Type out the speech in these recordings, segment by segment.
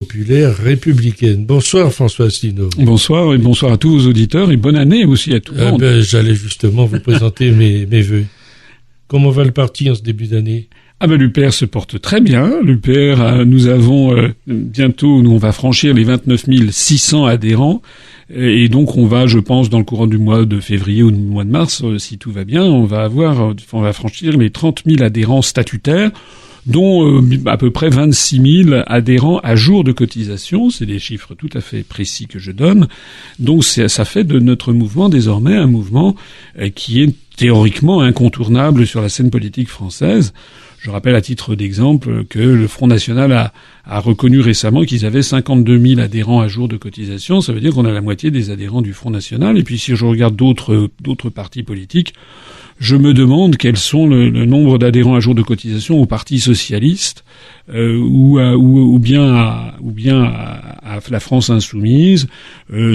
populaire républicaine. Bonsoir François Asselineau. Bonsoir et bonsoir à tous vos auditeurs et bonne année aussi à tout le monde. J'allais justement vous présenter mes vœux. Comment va le parti en ce début d'année ? L'UPR se porte très bien. L'UPR, nous avons bientôt, on va franchir les 29 600 adhérents. Et donc on va, je pense, dans le courant du mois de février ou du mois de mars, si tout va bien, on va franchir les 30 000 adhérents statutaires, dont à peu près 26 000 adhérents à jour de cotisation. C'est des chiffres tout à fait précis que je donne. Donc ça fait de notre mouvement désormais un mouvement qui est théoriquement incontournable sur la scène politique française. Je rappelle à titre d'exemple que le Front National a reconnu récemment qu'ils avaient 52 000 adhérents à jour de cotisation. Ça veut dire qu'on a la moitié des adhérents du Front National. Et puis si je regarde d'autres partis politiques, je me demande quels sont le nombre d'adhérents à jour de cotisation au Parti socialiste ou bien à la France insoumise,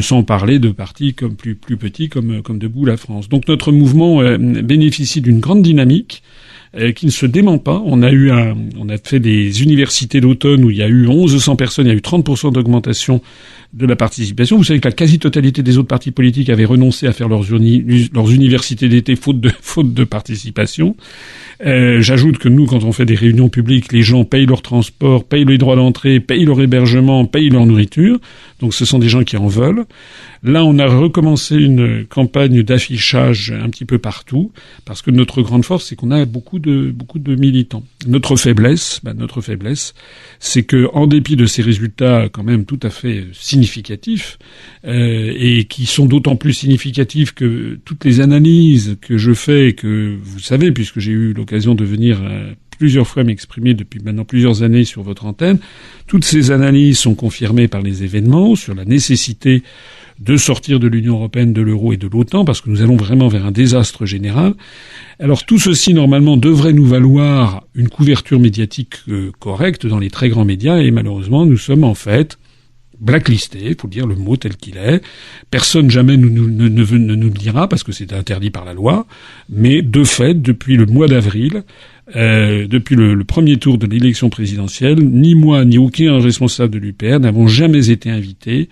sans parler de partis comme plus petits comme Debout la France. Donc notre mouvement bénéficie d'une grande dynamique qui ne se dément pas. On a fait des universités d'automne où il y a eu 1100 personnes, il y a eu 30% d'augmentation de la participation. Vous savez que la quasi-totalité des autres partis politiques avaient renoncé à faire leurs universités d'été faute de participation. J'ajoute que nous, quand on fait des réunions publiques, les gens payent leur transport, payent les droits d'entrée, payent leur hébergement, payent leur nourriture. Donc ce sont des gens qui en veulent. Là, on a recommencé une campagne d'affichage un petit peu partout, parce que notre grande force, c'est qu'on a beaucoup de militants. Notre faiblesse, c'est que, en dépit de ces résultats quand même tout à fait significatifs, et qui sont d'autant plus significatifs que toutes les analyses que je fais, et que vous savez, puisque j'ai eu l'occasion de venir plusieurs fois m'exprimer depuis maintenant plusieurs années sur votre antenne, toutes ces analyses sont confirmées par les événements sur la nécessité de sortir de l'Union européenne, de l'euro et de l'OTAN, parce que nous allons vraiment vers un désastre général. Alors tout ceci, normalement, devrait nous valoir une couverture médiatique correcte dans les très grands médias, et malheureusement, nous sommes en fait blacklistés, faut dire le mot tel qu'il est. Personne jamais ne nous le dira, parce que c'est interdit par la loi, mais de fait, depuis le mois d'avril, depuis le premier tour de l'élection présidentielle, ni moi, ni aucun responsable de l'UPR n'avons jamais été invités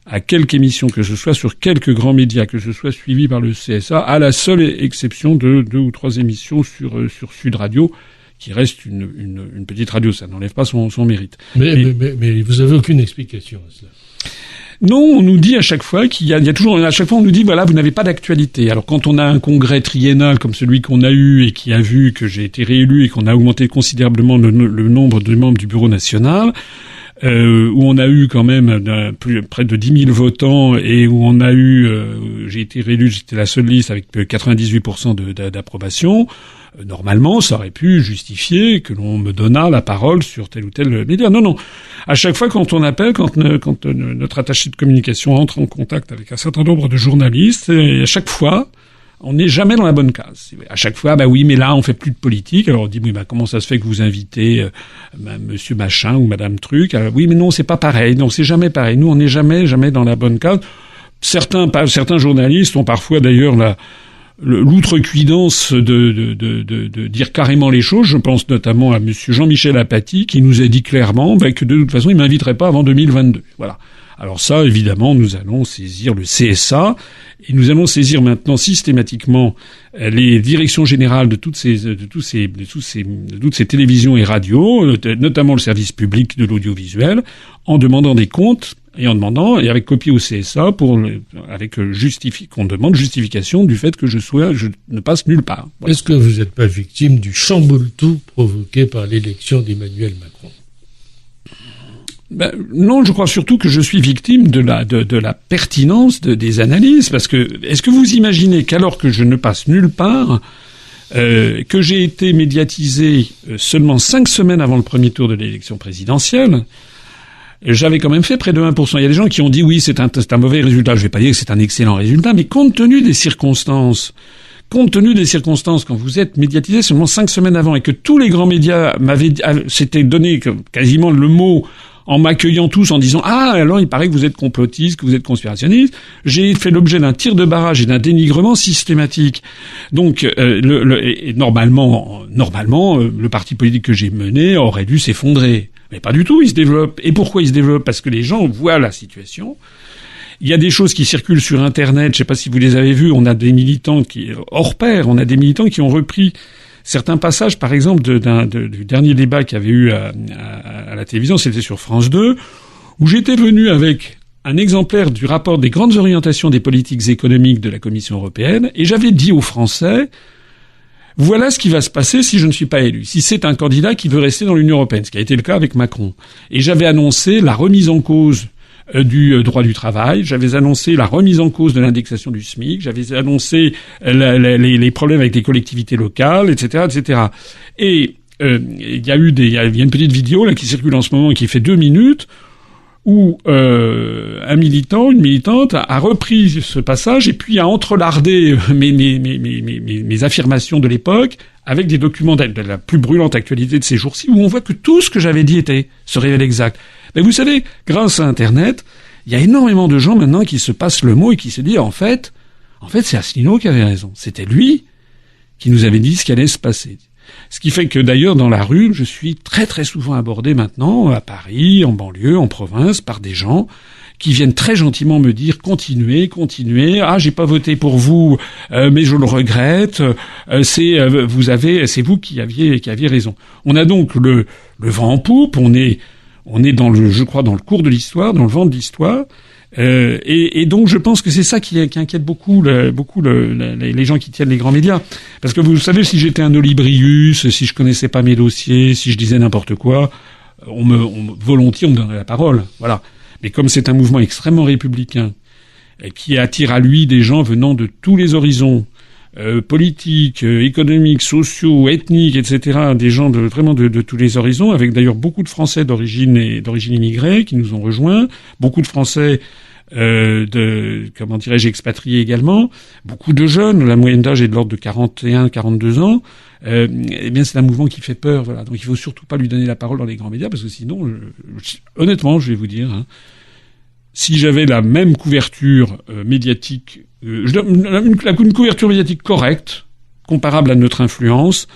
à quelque émission que ce soit, sur quelques grands médias que ce soit, suivi par le CSA, à la seule exception de 2 ou 3 émissions sur Sud Radio, qui reste une petite radio. Ça n'enlève pas son mérite. Mais vous avez aucune explication à cela? Non, on nous dit à chaque fois qu'il y a toujours, à chaque fois on nous dit, voilà, vous n'avez pas d'actualité. Alors quand on a un congrès triennal comme celui qu'on a eu et qui a vu que j'ai été réélu et qu'on a augmenté considérablement le nombre de membres du bureau national, où on a eu quand même près de 10 000 votants et où on a eu, j'ai été réélu, j'étais la seule liste avec 98% d'approbation. Normalement, ça aurait pu justifier que l'on me donnât la parole sur tel ou tel média. Non. À chaque fois, quand on appelle, quand notre attaché de communication entre en contact avec un certain nombre de journalistes, et à chaque fois, on n'est jamais dans la bonne case. À chaque fois, oui, mais là, on fait plus de politique. Alors on dit, oui, comment ça se fait que vous invitez monsieur machin ou madame truc? Alors, oui, mais non, c'est pas pareil. Non, c'est jamais pareil. Nous, on n'est jamais dans la bonne case. Certains journalistes ont parfois d'ailleurs l'outrecuidance de dire carrément les choses. Je pense notamment à monsieur Jean-Michel Apathy, qui nous a dit clairement que de toute façon, il m'inviterait pas avant 2022. Voilà. Alors ça, évidemment, nous allons saisir le CSA et nous allons saisir maintenant systématiquement les directions générales de toutes ces télévisions et radios, notamment le service public de l'audiovisuel, en demandant des comptes et avec copie au CSA qu'on demande justification du fait que je ne passe nulle part. Voilà. Est-ce que vous n'êtes pas victime du chamboule-tout provoqué par l'élection d'Emmanuel Macron? Non, je crois surtout que je suis victime de la pertinence des analyses, parce que est-ce que vous imaginez qu'alors que je ne passe nulle part, que j'ai été médiatisé seulement 5 semaines avant le premier tour de l'élection présidentielle, j'avais quand même fait près de 1%. Il y a des gens qui ont dit oui, c'est un mauvais résultat. Je vais pas dire que c'est un excellent résultat, mais compte tenu des circonstances, quand vous êtes médiatisé seulement 5 semaines avant et que tous les grands médias s'étaient donné quasiment le mot en m'accueillant tous en disant « Ah, alors il paraît que vous êtes complotiste, que vous êtes conspirationniste », j'ai fait l'objet d'un tir de barrage et d'un dénigrement systématique. Donc, normalement, le parti politique que j'ai mené aurait dû s'effondrer. Mais pas du tout, il se développe. Et pourquoi il se développe? Parce que les gens voient la situation. Il y a des choses qui circulent sur Internet, je sais pas si vous les avez vues, on a des militants qui, hors pair, on a des militants qui ont repris certains passages, par exemple, du dernier débat qu'il y avait eu à la télévision, c'était sur France 2, où j'étais venu avec un exemplaire du rapport des grandes orientations des politiques économiques de la Commission européenne, et j'avais dit aux Français, voilà ce qui va se passer si je ne suis pas élu, si c'est un candidat qui veut rester dans l'Union européenne, ce qui a été le cas avec Macron. Et j'avais annoncé la remise en cause du droit du travail, j'avais annoncé la remise en cause de l'indexation du SMIC, j'avais annoncé les problèmes avec les collectivités locales, etc., etc. Et il y a une petite vidéo là qui circule en ce moment et qui fait 2 minutes où un militant, une militante a repris ce passage et puis a entrelardé mes affirmations de l'époque avec des documents de la plus brûlante actualité de ces jours-ci où on voit que tout ce que j'avais dit se révèle exact. Mais vous savez, grâce à Internet, il y a énormément de gens maintenant qui se passent le mot et qui se disent en fait, c'est Asselineau qui avait raison. C'était lui qui nous avait dit ce qui allait se passer. Ce qui fait que d'ailleurs dans la rue, je suis très très souvent abordé maintenant à Paris, en banlieue, en province, par des gens qui viennent très gentiment me dire continuez, ah j'ai pas voté pour vous, mais je le regrette. C'est vous qui aviez raison. On a donc le vent en poupe, on est je crois dans le cours de l'histoire, dans le vent de l'histoire. Et donc je pense que c'est ça qui inquiète beaucoup les gens qui tiennent les grands médias. Parce que vous savez, si j'étais un Olibrius, si je connaissais pas mes dossiers, si je disais n'importe quoi, volontiers on me donnerait la parole. Voilà. Mais comme c'est un mouvement extrêmement républicain, qui attire à lui des gens venant de tous les horizons, politiques, économiques, sociaux, ethniques, etc., des gens vraiment de tous les horizons, avec d'ailleurs beaucoup de Français d'origine immigrée qui nous ont rejoints, beaucoup de Français expatriés également, beaucoup de jeunes, la moyenne d'âge est de l'ordre de 41, 42 ans, eh bien c'est un mouvement qui fait peur, voilà. Donc il faut surtout pas lui donner la parole dans les grands médias, parce que sinon, honnêtement, je vais vous dire, si j'avais la même couverture médiatique, une couverture médiatique correcte, comparable à notre influence,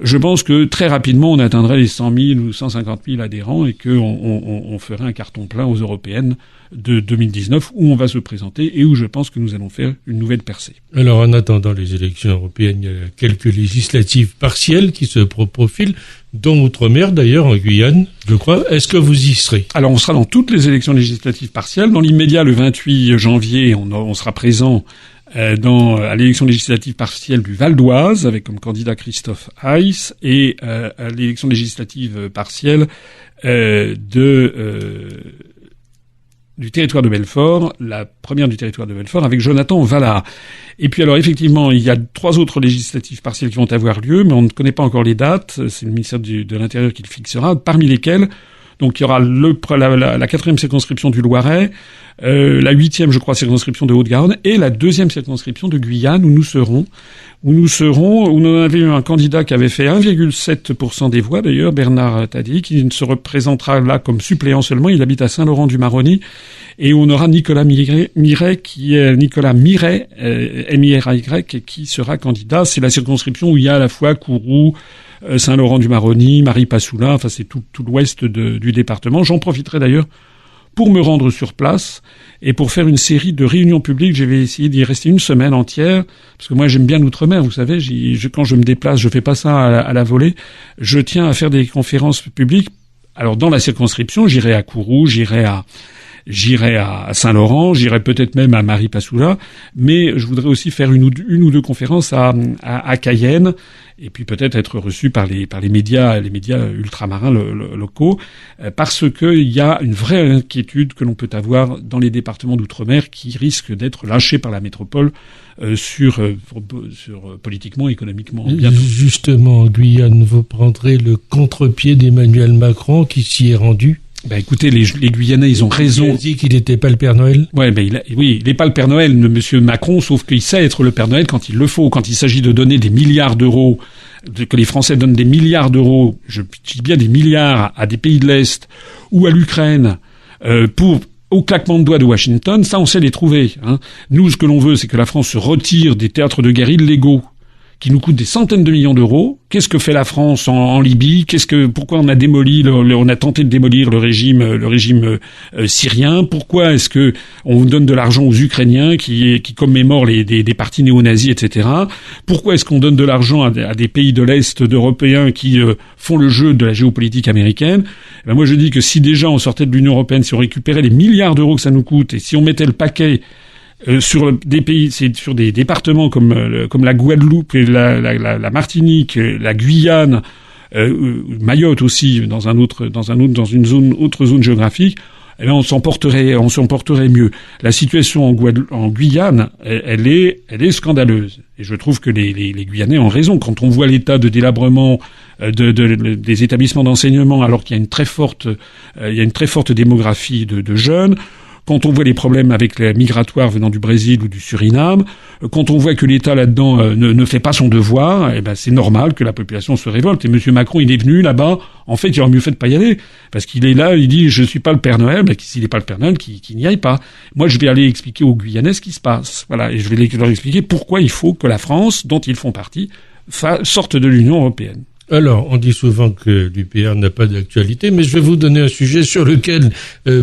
je pense que très rapidement on atteindrait les 100 000 ou 150 000 adhérents et qu'on ferait un carton plein aux européennes de 2019 où on va se présenter et où je pense que nous allons faire une nouvelle percée. Alors en attendant les élections européennes, il y a quelques législatives partielles qui se profilent, dont Outre-mer d'ailleurs, en Guyane, je crois. Est-ce que vous y serez? Alors on sera dans toutes les élections législatives partielles. Dans l'immédiat, le 28 janvier, on sera présent à l'élection législative partielle du Val d'Oise, avec comme candidat Christophe Heiss, et à l'élection législative partielle du territoire de Belfort, la première du territoire de Belfort, avec Jonathan Vallard. Et puis alors effectivement, il y a 3 autres législatives partielles qui vont avoir lieu, mais on ne connaît pas encore les dates, c'est le ministère de l'Intérieur qui le fixera, parmi lesquelles, donc il y aura la 4e circonscription du Loiret, la 8e, je crois, circonscription de Haute-Garonne, et la 2e circonscription de Guyane, où on avait eu un candidat qui avait fait 1,7% des voix, d'ailleurs, Bernard Tadi, qui ne se représentera là comme suppléant seulement, il habite à Saint-Laurent-du-Maroni, et on aura Nicolas Miret, M-I-R-A-Y, qui sera candidat. C'est la circonscription où il y a à la fois Kourou, Saint-Laurent-du-Maroni, Marie-Passoula, enfin c'est tout l'ouest du département. J'en profiterai d'ailleurs pour me rendre sur place et pour faire une série de réunions publiques. Je vais essayer d'y rester une semaine entière, parce que moi j'aime bien l'outre-mer, vous savez, quand je me déplace, je fais pas ça à la volée, je tiens à faire des conférences publiques. Alors dans la circonscription, j'irai à Kourou, j'irai à Saint-Laurent, j'irai peut-être même à Marie-Passoula, mais je voudrais aussi faire une ou deux conférences à Cayenne, et puis peut-être être reçu par les médias ultramarins locaux, parce que il y a une vraie inquiétude que l'on peut avoir dans les départements d'outre-mer qui risquent d'être lâchés par la métropole sur politiquement, économiquement. Bientôt. Justement, en Guyane, vous prendrez le contre-pied d'Emmanuel Macron qui s'y est rendu. Écoutez, les Guyanais, ils ont raison. Il a dit qu'il n'était pas le Père Noël. Ouais, il n'est pas le Père Noël, monsieur Macron, sauf qu'il sait être le Père Noël quand il le faut, quand il s'agit de donner des milliards d'euros, que les Français donnent des milliards d'euros, je dis bien des milliards à des pays de l'Est ou à l'Ukraine, au claquement de doigts de Washington, ça on sait les trouver. Nous, ce que l'on veut, c'est que la France se retire des théâtres de guerre illégaux qui nous coûte des centaines de millions d'euros. Qu'est-ce que fait la France en Libye? Pourquoi on a on a tenté de démolir le régime syrien? Pourquoi est-ce que on donne de l'argent aux Ukrainiens qui commémorent des partis néo-nazis, etc. Pourquoi est-ce qu'on donne de l'argent à des pays de l'Est européens qui font le jeu de la géopolitique américaine? Ben moi, je dis que si déjà on sortait de l'Union européenne, si on récupérait les milliards d'euros que ça nous coûte, et si on mettait le paquet sur des pays, sur des départements comme la Guadeloupe, et la Martinique, la Guyane, Mayotte aussi, dans une autre zone géographique, eh bien, on s'en porterait mieux. La situation en Guyane, elle est scandaleuse. Et je trouve que les Guyanais ont raison. Quand on voit l'état de délabrement des établissements d'enseignement, alors qu'il y a une très forte démographie de jeunes, quand on voit les problèmes avec les migratoires venant du Brésil ou du Suriname, quand on voit que l'État là-dedans ne fait pas son devoir, eh ben c'est normal que la population se révolte. Et Monsieur Macron, il est venu là-bas. En fait, il aurait mieux fait de pas y aller, parce qu'il est là, il dit je suis pas le Père Noël, mais s'il n'est pas le Père Noël, qu'il n'y aille pas. Moi, je vais aller expliquer aux Guyanais ce qui se passe. Voilà, et je vais leur expliquer pourquoi il faut que la France, dont ils font partie, sorte de l'Union européenne. Alors, on dit souvent que l'UPR n'a pas d'actualité, mais je vais vous donner un sujet sur lequel,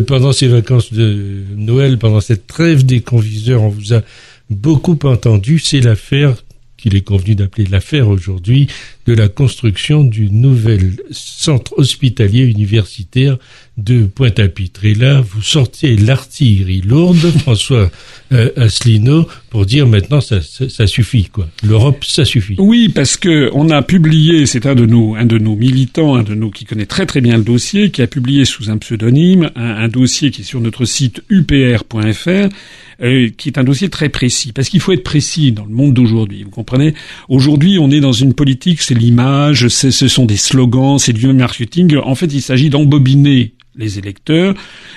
pendant ces vacances de Noël, pendant cette trêve des conviseurs, on vous a beaucoup entendu. C'est l'affaire qu'il est convenu d'appeler l'affaire aujourd'hui de la construction du nouvel centre hospitalier universitaire de Pointe-à-Pitre. Et là, vous sortez l'artillerie lourde, François Asselineau, pour dire maintenant ça suffit, quoi. L'Europe, ça suffit. Oui, parce que on a publié, c'est un de nos militants, qui connaît très très bien le dossier, qui a publié sous un pseudonyme un dossier qui est sur notre site upr.fr, qui est un dossier très précis, parce qu'il faut être précis dans le monde d'aujourd'hui. Vous comprenez? Aujourd'hui, on est dans une politique, c'est l'image, ce sont des slogans, c'est du marketing. En fait, il s'agit d'embobiner les électeurs,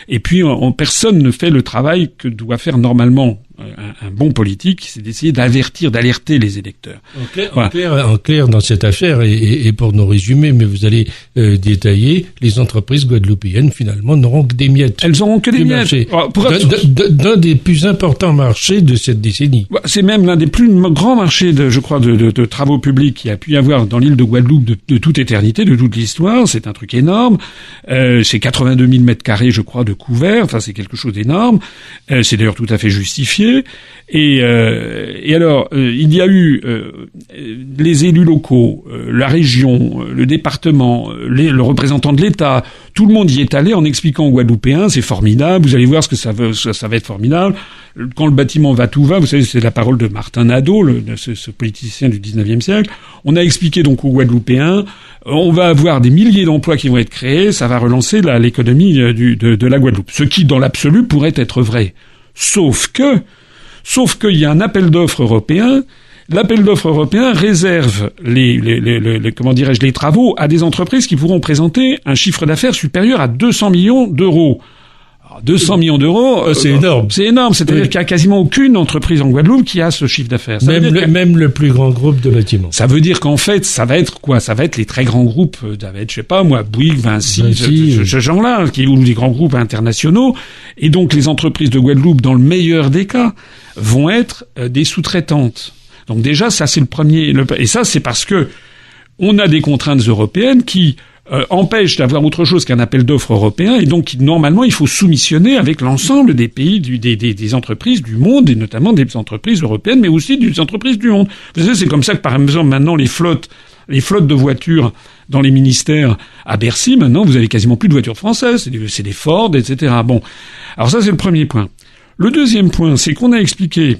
et puis personne ne fait le travail que doit faire normalement un bon politique, c'est d'essayer d'alerter les électeurs. En clair, dans cette affaire, et pour nous résumer, mais vous allez détailler, les entreprises guadeloupéennes, finalement, n'auront que des miettes. Elles n'auront que des miettes. D'un des plus importants marchés de cette décennie. C'est même l'un des plus grands marchés, de travaux publics qu'il y a pu y avoir dans l'île de Guadeloupe de toute éternité, de toute l'histoire. C'est un truc énorme. C'est 82 000 mètres carrés, je crois, de couvert. Enfin, c'est quelque chose d'énorme. C'est d'ailleurs tout à fait justifié. Et alors, il y a eu les élus locaux, la région, le département, le représentant de l'État, tout le monde y est allé en expliquant aux Guadeloupéens, c'est formidable, vous allez voir ce que ça va être formidable. Quand le bâtiment va, tout va, vous savez, c'est la parole de Martin Nadeau, ce politicien du 19e siècle. On a expliqué donc aux Guadeloupéens, on va avoir des milliers d'emplois qui vont être créés, ça va relancer l'économie de la Guadeloupe. Ce qui, dans l'absolu, pourrait être vrai. Sauf qu'il y a un appel d'offres européen. L'appel d'offres européen réserve les travaux à des entreprises qui pourront présenter un chiffre d'affaires supérieur à 200 millions d'euros. Alors, 200 millions d'euros, c'est énorme. C'est énorme. C'est-à-dire qu'il n'y a quasiment aucune entreprise en Guadeloupe qui a ce chiffre d'affaires. Même le plus grand groupe de bâtiments. Ça veut dire qu'en fait, ça va être quoi? Ça va être les très grands groupes, ça va être, je sais pas moi, Bouygues, Vinci, ce genre-là, ou les grands groupes internationaux. Et donc, les entreprises de Guadeloupe, dans le meilleur des cas, vont être des sous-traitantes. Donc déjà, ça c'est le premier. Et ça, c'est parce que on a des contraintes européennes qui empêchent d'avoir autre chose qu'un appel d'offres européen, et donc normalement il faut soumissionner avec l'ensemble des pays, des entreprises du monde, et notamment des entreprises européennes, mais aussi des entreprises du monde. Vous savez, c'est comme ça que par exemple maintenant les flottes de voitures dans les ministères à Bercy, maintenant vous avez quasiment plus de voitures françaises, c'est des Ford, etc. Bon, alors ça c'est le premier point. Le deuxième point, c'est qu'on a expliqué.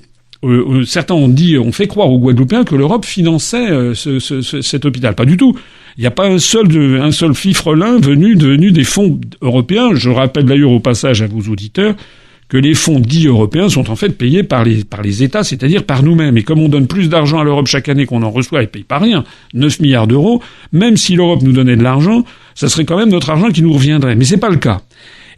Certains ont fait croire aux Guadeloupéens que l'Europe finançait cet hôpital. Pas du tout. Il n'y a pas un seul fifrelin venu des fonds européens. Je rappelle d'ailleurs au passage à vos auditeurs que les fonds dits européens sont en fait payés par les États, c'est-à-dire par nous-mêmes. Et comme on donne plus d'argent à l'Europe chaque année qu'on en reçoit, elle paye pas rien, 9 milliards d'euros, même si l'Europe nous donnait de l'argent, ça serait quand même notre argent qui nous reviendrait. Mais c'est pas le cas.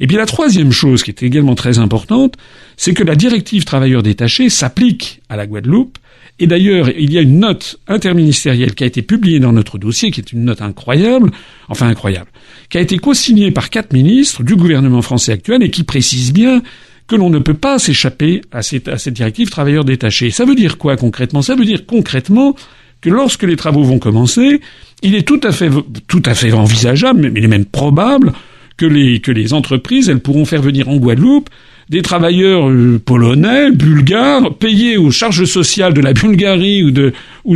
Et puis la troisième chose qui est également très importante, c'est que la directive travailleurs détachés s'applique à la Guadeloupe. Et d'ailleurs, il y a une note interministérielle qui a été publiée dans notre dossier, qui est une note incroyable, qui a été co-signée par 4 ministres du gouvernement français actuel et qui précise bien que l'on ne peut pas s'échapper à cette directive travailleurs détachés. Ça veut dire quoi concrètement? Ça veut dire concrètement que lorsque les travaux vont commencer, il est tout à fait envisageable, mais il est même probable que les entreprises, elles pourront faire venir en Guadeloupe des travailleurs polonais, bulgares, payés aux charges sociales de la Bulgarie ou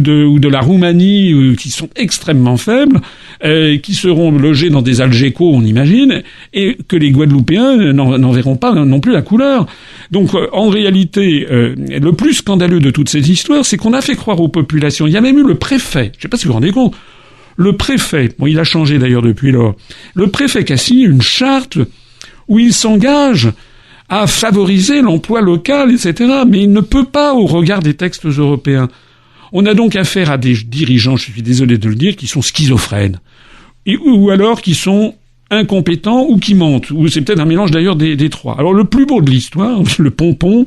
de la Roumanie, qui sont extrêmement faibles, qui seront logés dans des Algeco, on imagine, et que les Guadeloupéens n'en verront pas non plus la couleur. Donc, en réalité, le plus scandaleux de toute cette histoire, c'est qu'on a fait croire aux populations. Il y a même eu le préfet, je ne sais pas si vous vous rendez compte, le préfet, bon, il a changé d'ailleurs depuis lors, le préfet qui a signé une charte où il s'engage à favoriser l'emploi local, etc. Mais il ne peut pas au regard des textes européens. On a donc affaire à des dirigeants, je suis désolé de le dire, qui sont schizophrènes. Ou alors qui sont incompétents ou qui mentent. Ou c'est peut-être un mélange d'ailleurs des trois. Alors le plus beau de l'histoire, le pompon,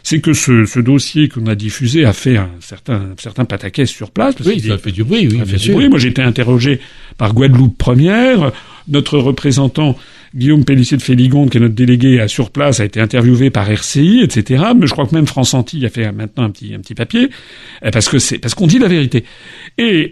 c'est que ce dossier qu'on a diffusé a fait un certain pataquès sur place. Oui, ça a fait du bruit, oui, bien sûr. Moi, j'ai été interrogé par Guadeloupe Première. Notre représentant, Guillaume Pellissier de Féligonde, qui est notre délégué sur place, a été interviewé par RCI, etc. Mais je crois que même France Antilles a fait maintenant un petit papier, parce qu'on dit la vérité. Et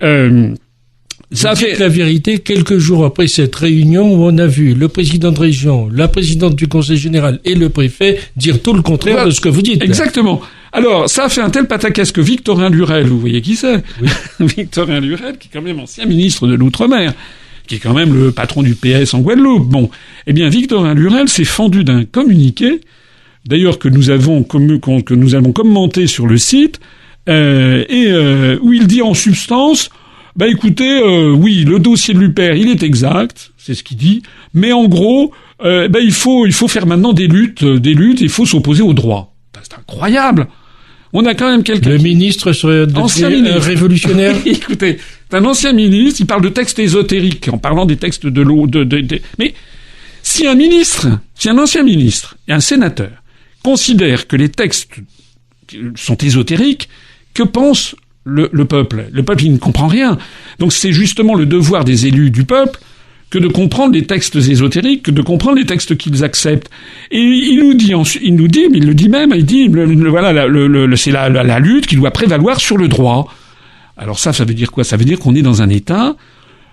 ça a fait la vérité quelques jours après cette réunion où on a vu le président de région, la présidente du conseil général et le préfet dire tout le contraire de ce que vous dites. Exactement. Alors, ça a fait un tel pataquès que Victorin Lurel, vous voyez qui c'est? Oui. Victorin Lurel, qui est quand même ancien ministre de l'Outre-mer, qui est quand même le patron du PS en Guadeloupe. Bon. Eh bien, Victorin Lurel s'est fendu d'un communiqué, d'ailleurs que nous avons commenté sur le site, où il dit en substance, écoutez, oui, le dossier de l'UPR, il est exact, c'est ce qu'il dit, mais en gros, il faut faire maintenant des luttes, il faut s'opposer au droit. C'est incroyable. On a quand même quelqu'un. Le ministre serait un révolutionnaire. Écoutez, c'est un ancien ministre, il parle de textes ésotériques, en parlant des textes de l'eau, mais si un ancien ministre et un sénateur considèrent que les textes sont ésotériques, que pense le peuple? Le peuple, il ne comprend rien. Donc c'est justement le devoir des élus du peuple que de comprendre les textes ésotériques, que de comprendre les textes qu'ils acceptent. Et il nous dit, mais il le dit même, il dit, voilà, c'est la lutte qui doit prévaloir sur le droit. Alors ça veut dire quoi? Ça veut dire qu'on est dans un État,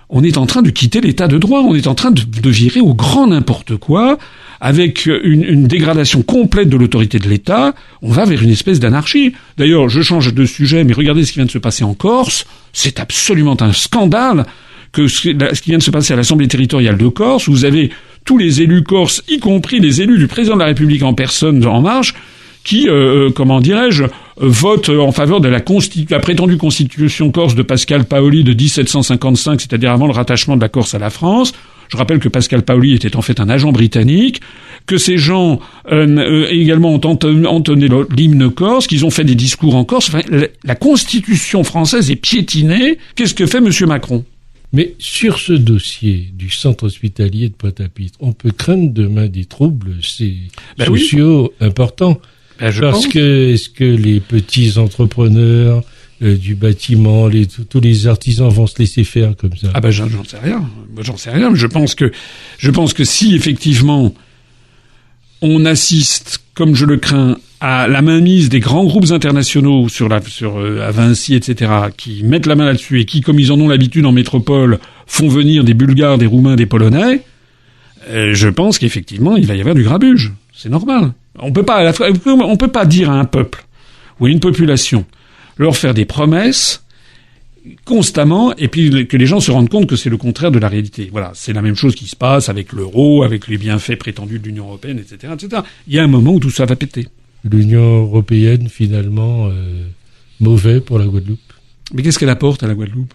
on est en train de quitter l'État de droit, on est en train de virer au grand n'importe quoi, avec une dégradation complète de l'autorité de l'État, on va vers une espèce d'anarchie. D'ailleurs, je change de sujet, mais regardez ce qui vient de se passer en Corse, c'est absolument un scandale que ce qui vient de se passer à l'Assemblée territoriale de Corse, où vous avez tous les élus corses, y compris les élus du président de la République en personne, En Marche, qui, votent en faveur de la prétendue constitution corse de Pascal Paoli de 1755, c'est-à-dire avant le rattachement de la Corse à la France. Je rappelle que Pascal Paoli était en fait un agent britannique, que ces gens également ont entonné l'hymne corse, qu'ils ont fait des discours en Corse. Enfin, la constitution française est piétinée. Qu'est-ce que fait M. Macron ? Mais sur ce dossier du centre hospitalier de Pointe-à-Pitre, on peut craindre demain des troubles sociaux importants. Parce que est-ce que les petits entrepreneurs du bâtiment, tous les artisans vont se laisser faire comme ça? J'en sais rien. J'en sais rien. Je pense que si effectivement on assiste, comme je le crains, à la mainmise des grands groupes internationaux à Vinci, etc., qui mettent la main là-dessus et qui, comme ils en ont l'habitude en métropole, font venir des Bulgares, des Roumains, des Polonais, je pense qu'effectivement, il va y avoir du grabuge. C'est normal. On peut pas dire à un peuple ou à une population leur faire des promesses constamment et puis que les gens se rendent compte que c'est le contraire de la réalité. Voilà, c'est la même chose qui se passe avec l'euro, avec les bienfaits prétendus de l'Union européenne, etc., etc. Il y a un moment où tout ça va péter. L'Union européenne, finalement, mauvais pour la Guadeloupe. Mais qu'est-ce qu'elle apporte à la Guadeloupe ?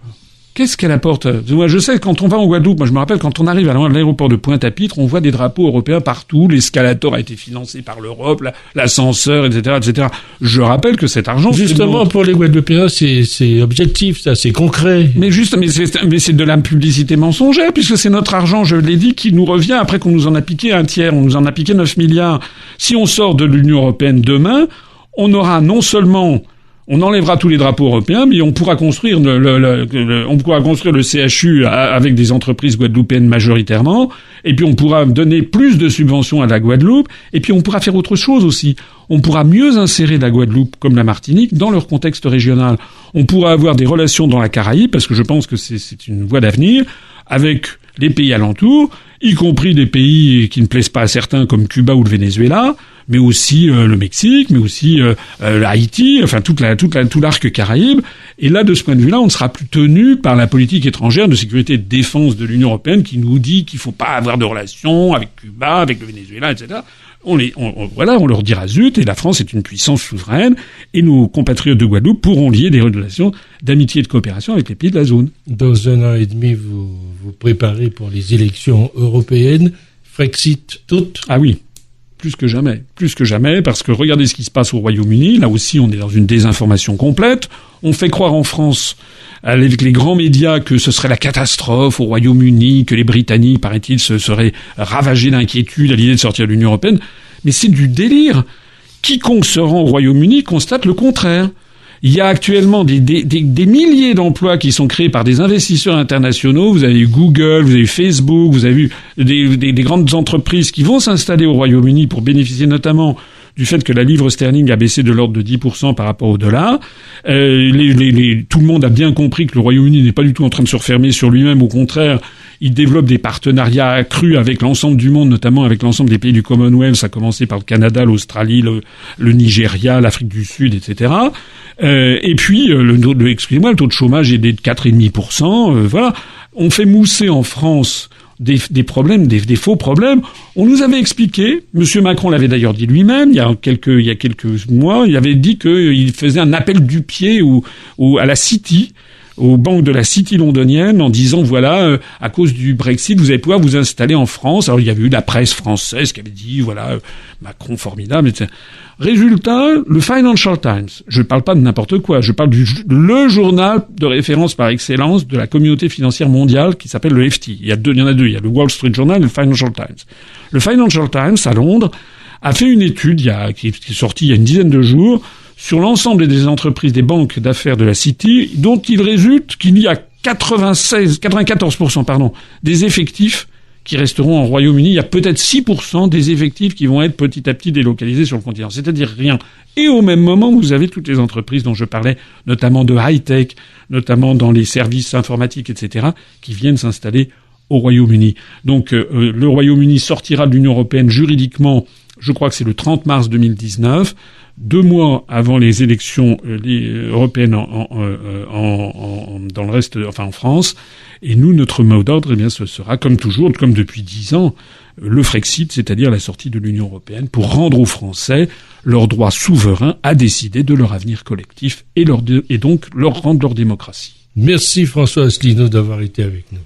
Qu'est-ce qu'elle apporte ? Moi, je sais, quand on va en Guadeloupe, moi je me rappelle, quand on arrive à l'aéroport de Pointe-à-Pitre, on voit des drapeaux européens partout, l'escalator a été financé par l'Europe, l'ascenseur, etc., etc. Je rappelle que cet argent... Justement, pour les Guadeloupéens, c'est objectif, ça, c'est concret. Mais c'est de la publicité mensongère, puisque c'est notre argent, je l'ai dit, qui nous revient après qu'on nous en a piqué un tiers, on nous en a piqué 9 milliards. Si on sort de l'Union européenne demain, on aura non seulement On enlèvera tous les drapeaux européens, mais on pourra construire le CHU avec des entreprises guadeloupéennes majoritairement, et puis on pourra donner plus de subventions à la Guadeloupe, et puis on pourra faire autre chose aussi. On pourra mieux insérer la Guadeloupe comme la Martinique dans leur contexte régional. On pourra avoir des relations dans la Caraïbe, parce que je pense que c'est une voie d'avenir, avec les pays alentours, y compris des pays qui ne plaisent pas à certains comme Cuba ou le Venezuela, mais aussi le Mexique, mais aussi Haïti, enfin tout l'arc caraïbe. Et là, de ce point de vue-là, on ne sera plus tenu par la politique étrangère de sécurité et de défense de l'Union européenne qui nous dit qu'il faut pas avoir de relations avec Cuba, avec le Venezuela, etc. On leur dira zut, et la France est une puissance souveraine, et nos compatriotes de Guadeloupe pourront lier des relations d'amitié et de coopération avec les pays de la zone. Dans 1 an et demi, vous préparez pour les élections européennes. Frexit toutes? Ah oui. Plus que jamais, parce que regardez ce qui se passe au Royaume-Uni. Là aussi, on est dans une désinformation complète. On fait croire en France, avec les grands médias, que ce serait la catastrophe au Royaume-Uni, que les Britanniques, paraît-il, se seraient ravagés d'inquiétude à l'idée de sortir de l'Union européenne. Mais c'est du délire. Quiconque se rend au Royaume-Uni constate le contraire. Il y a actuellement des milliers d'emplois qui sont créés par des investisseurs internationaux. Vous avez Google, vous avez Facebook, vous avez vu des grandes entreprises qui vont s'installer au Royaume-Uni pour bénéficier notamment du fait que la livre sterling a baissé de l'ordre de 10% par rapport au dollar. Tout le monde a bien compris que le Royaume-Uni n'est pas du tout en train de se refermer sur lui-même. Au contraire, il développe des partenariats accrus avec l'ensemble du monde, notamment avec l'ensemble des pays du Commonwealth, à commencer par le Canada, l'Australie, le Nigeria, l'Afrique du Sud, etc. Et puis, excusez-moi, le taux de chômage est de 4,5%. Voilà. On fait mousser en France des problèmes, des faux problèmes. On nous avait expliqué, Monsieur Macron l'avait d'ailleurs dit lui-même, il y a quelques mois, il avait dit qu'il faisait un appel du pied à la City, aux banques de la City londonienne, en disant voilà, à cause du Brexit, vous allez pouvoir vous installer en France. Alors il y avait eu la presse française qui avait dit voilà, Macron formidable, etc. Résultat, le Financial Times, je ne parle pas de n'importe quoi, je parle le journal de référence par excellence de la communauté financière mondiale qui s'appelle le FT. Il y en a deux, il y a le Wall Street Journal et le Financial Times. Le Financial Times, à Londres, a fait une étude qui est sortie il y a une dizaine de jours sur l'ensemble des entreprises des banques d'affaires de la City, dont il résulte qu'il y a 94% des effectifs qui resteront en Royaume-Uni. Il y a peut-être 6% des effectifs qui vont être petit à petit délocalisés sur le continent, c'est-à-dire rien. Et au même moment, vous avez toutes les entreprises dont je parlais, notamment de high-tech, notamment dans les services informatiques, etc., qui viennent s'installer au Royaume-Uni. Donc le Royaume-Uni sortira de l'Union européenne juridiquement, je crois que c'est le 30 mars 2019, 2 mois avant les élections européennes dans le reste, enfin en France. Et nous, notre mot d'ordre, eh bien, ce sera comme toujours, comme depuis 10 ans, le Frexit, c'est-à-dire la sortie de l'Union européenne, pour rendre aux Français leur droit souverain à décider de leur avenir collectif et donc leur rendre leur démocratie. Merci François Asselineau d'avoir été avec nous.